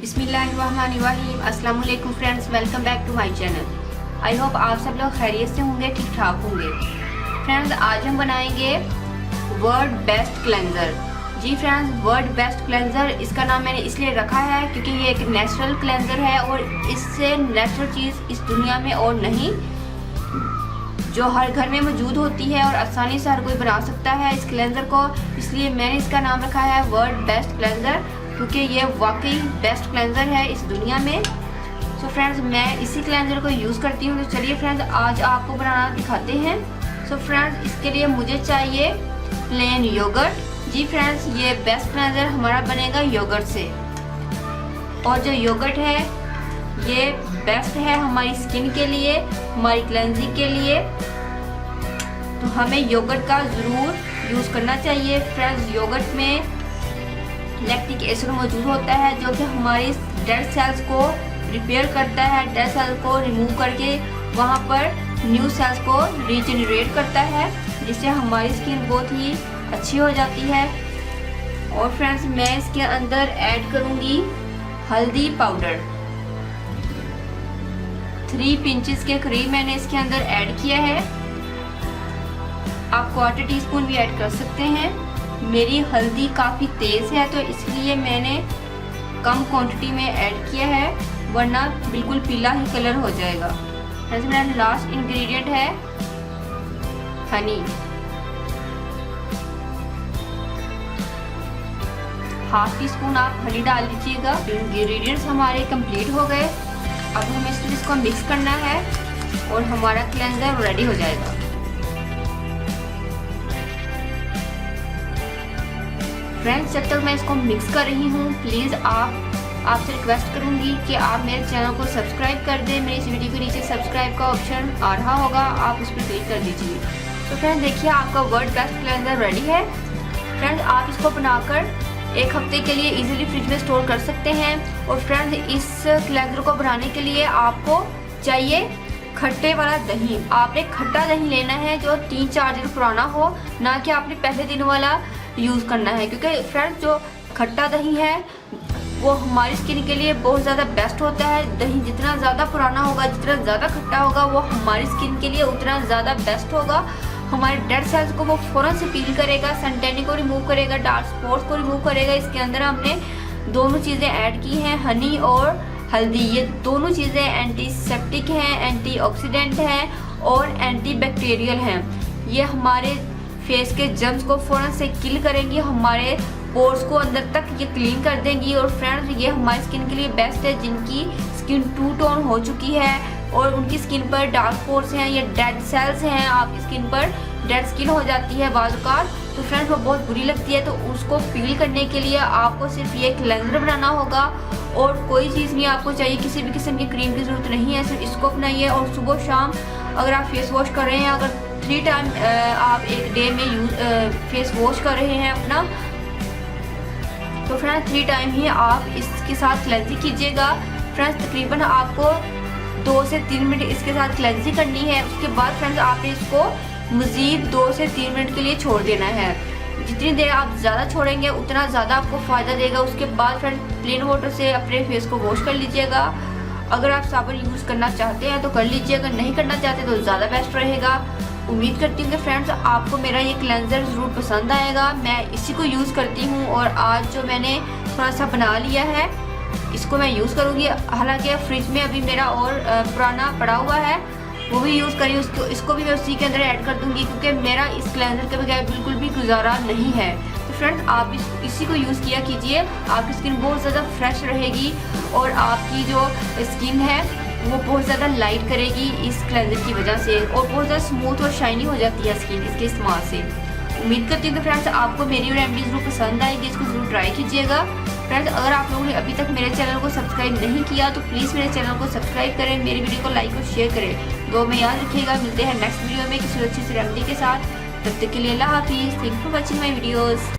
बिस्मिल्लाहिर्रहमानिर्रहीम। अस्सलाम वालेकुम friends, welcome back to my channel. I hope आप सब लोग खैरियत से होंगे, ठीक ठाक होंगे। फ्रेंड्स, आज हम बनाएंगे वर्ल्ड बेस्ट क्लेंजर। जी फ्रेंड्स, वर्ल्ड बेस्ट क्लेंजर इसका नाम मैंने इसलिए रखा है क्योंकि ये एक नेचुरल क्लेंजर है और इससे नेचुरल चीज़ इस दुनिया में और नहीं, जो हर घर में मौजूद होती है और आसानी से हर कोई बना सकता है इस क्लेंजर को। इसलिए मैंने इसका नाम रखा है वर्ल्ड बेस्ट क्लेंजर, क्योंकि ये वाकई बेस्ट क्लेंजर है इस दुनिया में। सो फ्रेंड्स, मैं इसी क्लेंजर को यूज़ करती हूँ। तो चलिए फ्रेंड्स, आज आपको बनाना दिखाते हैं। सो फ्रेंड्स, इसके लिए मुझे चाहिए प्लेन योगर्ट। जी फ्रेंड्स, ये बेस्ट क्लेंजर हमारा बनेगा योगर्ट से। और जो योगर्ट है ये बेस्ट है हमारी स्किन के लिए, हमारी क्लेंजिंग के लिए। तो हमें योगर्ट का ज़रूर यूज़ करना चाहिए। फ्रेंड्स, योगर्ट में लैक्टिक एसिड मौजूद होता है जो कि हमारी डेड सेल्स को रिपेयर करता है, डेड सेल्स को रिमूव करके वहाँ पर न्यू सेल्स को रीजनरेट करता है, जिससे हमारी स्किन बहुत ही अच्छी हो जाती है। और फ्रेंड्स, मैं इसके अंदर ऐड करूँगी हल्दी पाउडर। 3 पिंचेस के करीब मैंने इसके अंदर ऐड किया है। आप 1/4 टीस्पून भी ऐड कर सकते हैं। मेरी हल्दी काफ़ी तेज़ है तो इसलिए मैंने कम क्वांटिटी में ऐड किया है, वरना बिल्कुल पीला ही कलर हो जाएगा। ऐसे मेरा लास्ट इंग्रेडिएंट है हनी। 1/2 टीस्पून आप हनी डाल दीजिएगा। इंग्रेडिएंट्स हमारे कंप्लीट हो गए। अब हमें इसको मिक्स करना है और हमारा क्लेंजर रेडी हो जाएगा। फ्रेंड्स, जब तक मैं इसको मिक्स कर रही हूँ, प्लीज़ आपसे रिक्वेस्ट करूँगी कि आप मेरे चैनल को सब्सक्राइब कर दें। मेरी इस वीडियो के नीचे सब्सक्राइब का ऑप्शन आ रहा होगा, आप उस पर क्लिक कर दीजिए। तो फ्रेंड्स, देखिए आपका वर्ल्ड बेस्ट क्लेंजर रेडी है। फ्रेंड्स, आप इसको बनाकर 1 हफ्ते के लिए इजीली फ्रिज में स्टोर कर सकते हैं। और फ्रेंड्स, इस क्लेंजर को बनाने के लिए आपको चाहिए खट्टे वाला दही। आपने खट्टा दही लेना है जो 3-4 दिन पुराना हो, ना कि आपने पहले दिन वाला यूज़ करना है। क्योंकि फ्रेंड्स, जो खट्टा दही है वो हमारी स्किन के लिए बहुत ज़्यादा बेस्ट होता है। दही जितना ज़्यादा पुराना होगा, जितना ज़्यादा खट्टा होगा, वो हमारी स्किन के लिए उतना ज़्यादा बेस्ट होगा। हमारे डेड सेल्स को वो फ़ौरन से पील करेगा, सन टैनिंग को रिमूव करेगा, डार्क स्पॉट्स को रिमूव करेगा। इसके अंदर हमने दोनों चीज़ें ऐड की हैं, हनी और हल्दी। ये दोनों चीज़ें एंटीसेप्टिक हैं, एंटीऑक्सीडेंट हैं और एंटीबैक्टीरियल हैं। ये हमारे फेस के जर्म्स को फ़ौरन से किल करेंगी, हमारे पोर्स को अंदर तक ये क्लीन कर देंगी। और फ्रेंड्स, ये हमारी स्किन के लिए बेस्ट है जिनकी स्किन 2 टोन हो चुकी है और उनकी स्किन पर डार्क स्पॉट्स हैं या डेड सेल्स हैं, आपकी स्किन पर डेड स्किन हो जाती है बाज़-औक़ात। तो फ्रेंड्स, वो बहुत बुरी लगती है। तो उसको पील करने के लिए आपको सिर्फ ये क्लेंजर बनाना होगा और कोई चीज़ नहीं आपको चाहिए, किसी भी किस्म की क्रीम की ज़रूरत नहीं है। सिर्फ इसको बनाइए और सुबह शाम अगर आप फेस वॉश कर रहे हैं, अगर 3 टाइम आप एक डे में फेस वॉश कर रहे हैं अपना, तो फ्रेंड्स 3 टाइम ही आप इसके साथ क्लेंजिंग कीजिएगा। फ्रेंड्स, तकरीबन आपको 2 से 3 मिनट इसके साथ क्लेंजिंग करनी है। उसके बाद फ्रेंड्स, आपने इसको मज़ीद 2 से 3 मिनट के लिए छोड़ देना है। जितनी देर आप ज़्यादा छोड़ेंगे उतना ज़्यादा आपको फ़ायदा देगा। उसके बाद फ्रेंड्स, प्लेन वाटर से अपने फेस को वॉश कर लीजिएगा। अगर आप साबुन यूज़ करना चाहते हैं तो कर लीजिए, अगर नहीं करना चाहते तो ज़्यादा बेस्ट रहेगा। उम्मीद करती हूँ कि फ्रेंड्स, आपको मेरा ये क्लेंजर ज़रूर पसंद आएगा। मैं इसी को यूज़ करती हूँ और आज जो मैंने थोड़ा सा बना लिया है इसको मैं यूज़ करूँगी। हालांकि फ्रिज में अभी मेरा और पुराना पड़ा हुआ है, वो भी यूज़ करी, इसको भी मैं उसी के अंदर ऐड कर दूँगी, क्योंकि मेरा इस क्लेंजर के बगैर बिल्कुल भी गुजारा नहीं है। तो फ्रेंड्स, आप इसी को यूज़ किया कीजिए, आपकी स्किन बहुत ज़्यादा फ्रेश रहेगी और आपकी जो स्किन है वो बहुत ज़्यादा लाइट करेगी इस क्लेंजर की वजह से, और बहुत ज़्यादा स्मूथ और शाइनी हो जाती है स्किन इसके इस्तेमाल से। उम्मीद करती हूँ कि फ्रेंड्स, आपको मेरी रेमेडी ज़रूर पसंद आएगी, इसको ज़रूर ट्राई कीजिएगा। फ्रेंड्स, अगर आप लोगों ने अभी तक मेरे चैनल को सब्सक्राइब नहीं किया तो प्लीज़ मेरे चैनल को सब्सक्राइब करें, मेरी वीडियो को लाइक और शेयर करें। दो में याद रखिएगा। मिलते हैं नेक्स्ट वीडियो में किसी अच्छी सी रेमेडी के साथ। तब तक के लिए अल्लाह हाफिज़। Thank you for watching my videos.